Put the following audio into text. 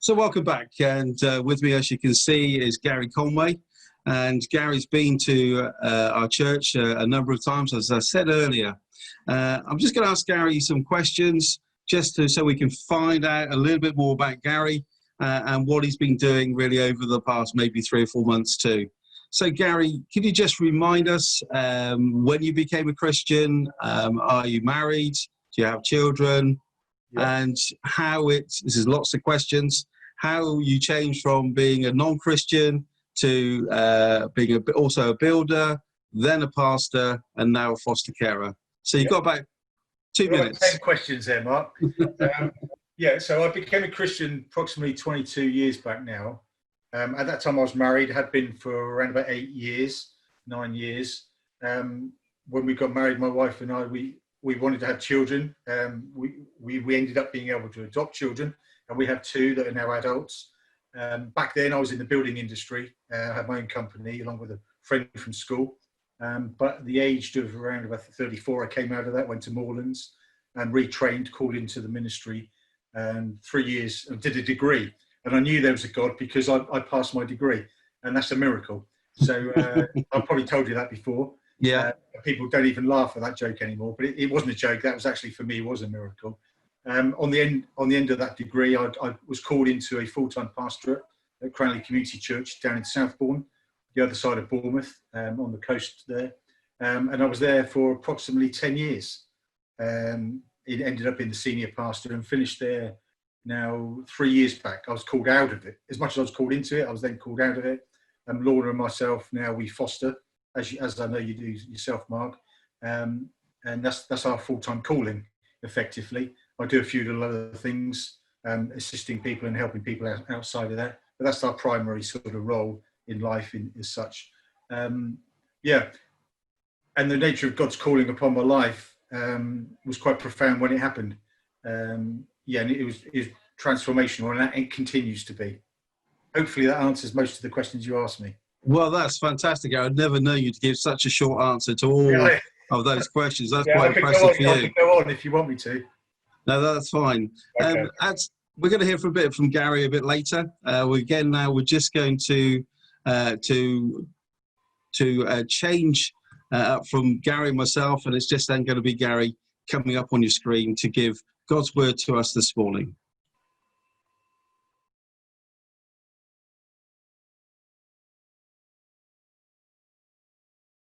So welcome back, and with me, as you can see, is Gary Conway, and Gary's been to our church a number of times, as I said earlier. I'm just going to ask Gary some questions, so we can find out a little bit more about Gary and what he's been doing really over the past maybe 3 or 4 months too. So Gary, can you just remind us when you became a Christian? Are you married? Do you have children? Yeah. And this is lots of questions, how you changed from being a non-Christian to being also a builder, then a pastor, and now a foster carer. So you've got about 2 minutes. 10 questions there, Mark. Yeah, so I became a Christian approximately 22 years back now. At that time I was married, had been for around about 9 years. When we got married, my wife and I, we wanted to have children. We ended up being able to adopt children, and we have 2 that are now adults. Back then I was in the building industry. I had my own company along with a friend from school. But at the age of around about 34, I came out of that, went to Moorlands and retrained, called into the ministry, and 3 years and did a degree. And I knew there was a God because I passed my degree, and that's a miracle. So I've probably told you that before. Yeah. People don't even laugh at that joke anymore, but it wasn't a joke. That was actually, for me, it was a miracle. On the end of that degree, I was called into a full-time pastorate at Cranley Community Church down in Southbourne, the other side of Bournemouth, on the coast there. And I was there for approximately 10 years. It ended up in the senior pastor and finished there now 3 years back. I was called out of it. As much as I was called into it, I was then called out of it. Lorna and myself, now we foster, as I know you do yourself, Mark. And that's our full-time calling, effectively. I do a few little other things, assisting people and helping people outside of that. But that's our primary sort of role in life as such. Yeah. And the nature of God's calling upon my life was quite profound when it happened. Yeah, and it was transformational, and it continues to be. Hopefully that answers most of the questions you asked me. Well, that's fantastic. I'd never know you to give such a short answer to all of those questions. That's quite impressive for you. I could go on if you want me to. No, that's fine. Okay. We're going to hear from a bit from Gary a bit later. We're just going to change from Gary and myself, and it's just then going to be Gary coming up on your screen to give God's word to us this morning.